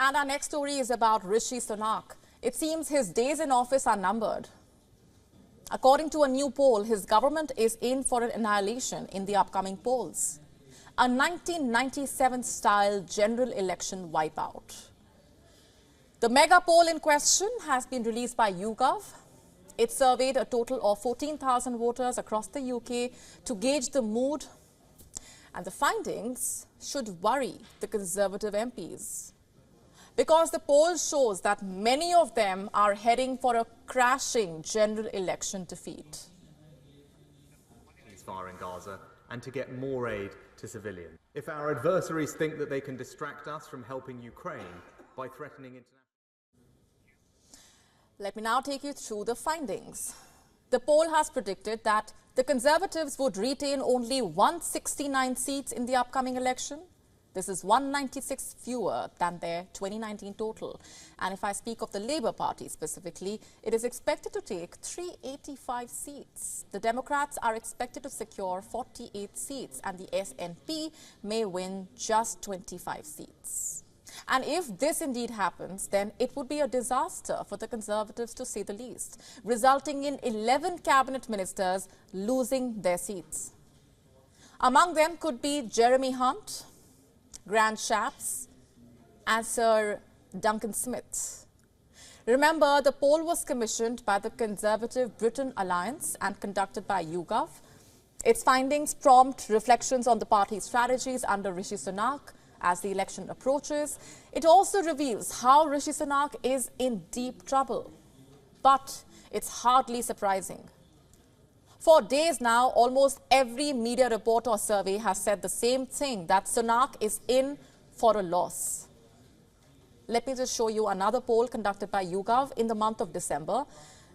And our next story is about Rishi Sunak. It seems his days in office are numbered. According to a new poll, his government is in for an annihilation in the upcoming polls. A 1997-style general election wipeout. The mega poll in question has been released by YouGov. It surveyed a total of 14,000 voters across the UK to gauge the mood, and the findings should worry the Conservative MPs. Because the poll shows that many of them are heading for a crashing general election defeat. Ceasefire in Gaza and to get more aid to civilians. If our adversaries think that they can distract us from helping Ukraine by threatening international... Let me now take you through the findings. The poll has predicted that the Conservatives would retain only 169 seats in the upcoming election. This is 196 fewer than their 2019 total. And if I speak of the Labour Party specifically, it is expected to take 385 seats. The Democrats are expected to secure 48 seats and the SNP may win just 25 seats. And if this indeed happens, then it would be a disaster for the Conservatives, to say the least, resulting in 11 cabinet ministers losing their seats. Among them could be Jeremy Hunt, Grant Shapps and Sir Duncan Smith. Remember, the poll was commissioned by the Conservative Britain Alliance and conducted by YouGov. Its findings prompt reflections on the party's strategies under Rishi Sunak as the election approaches. It also reveals how Rishi Sunak is in deep trouble. But it's hardly surprising. For days now, almost every media report or survey has said the same thing, that Sunak is in for a loss. Let me just show you another poll conducted by YouGov in the month of December.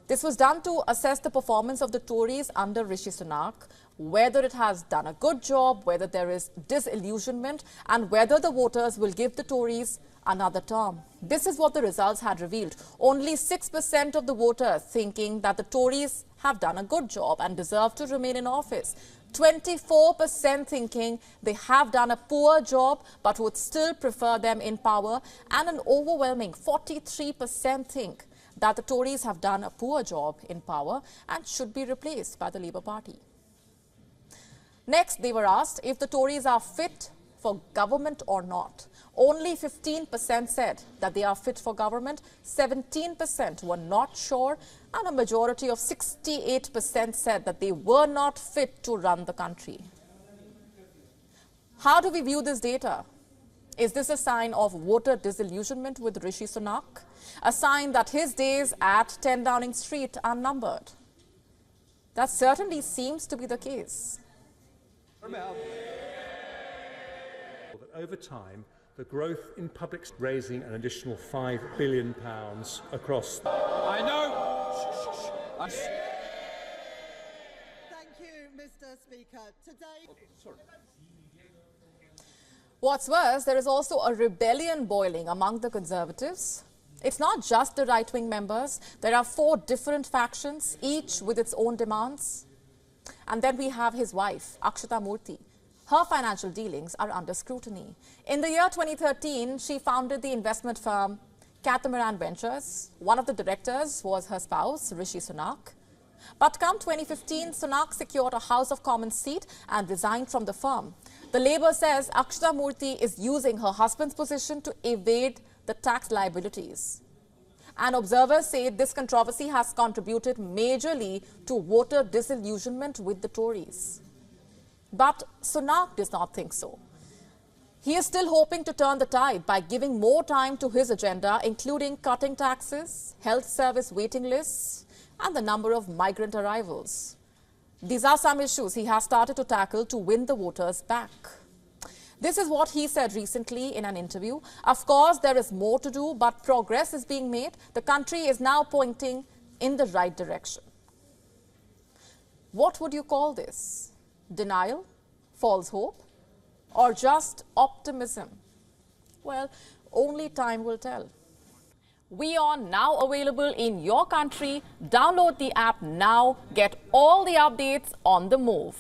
This was done to assess the performance of the Tories under Rishi Sunak, whether it has done a good job, whether there is disillusionment, and whether the voters will give the Tories another term. This is what the results had revealed. Only 6% of the voters thinking that the Tories have done a good job and deserve to remain in office. 24% thinking they have done a poor job but would still prefer them in power. And an overwhelming 43% think that the Tories have done a poor job in power and should be replaced by the Labour Party. Next, they were asked if the Tories are fit for government or not. Only 15% said that they are fit for government, 17% were not sure, and a majority of 68% said that they were not fit to run the country. How do we view this data? Is this a sign of voter disillusionment with Rishi Sunak? A sign that his days at 10 Downing Street are numbered? That certainly seems to be the case. Over time, the growth in public raising an additional £5 billion across. I know. Thank you, Mr. Speaker. Today. What's worse, there is also a rebellion boiling among the Conservatives. It's not just the right-wing members. There are 4 different factions, each with its own demands. And then we have his wife, Akshata Murthy. Her financial dealings are under scrutiny. In the year 2013, she founded the investment firm Catamaran Ventures. One of the directors was her spouse, Rishi Sunak. But come 2015, Sunak secured a House of Commons seat and resigned from the firm. The Labour says Akshata Murthy is using her husband's position to evade the tax liabilities. And observers say this controversy has contributed majorly to voter disillusionment with the Tories. But Sunak does not think so. He is still hoping to turn the tide by giving more time to his agenda, including cutting taxes, health service waiting lists, and the number of migrant arrivals. These are some issues he has started to tackle to win the voters back. This is what he said recently in an interview. Of course, there is more to do, but progress is being made. The country is now pointing in the right direction. What would you call this? Denial, false hope, or just optimism? Well, only time will tell. WION now available in your country. Download the app now. Get all the updates on the move.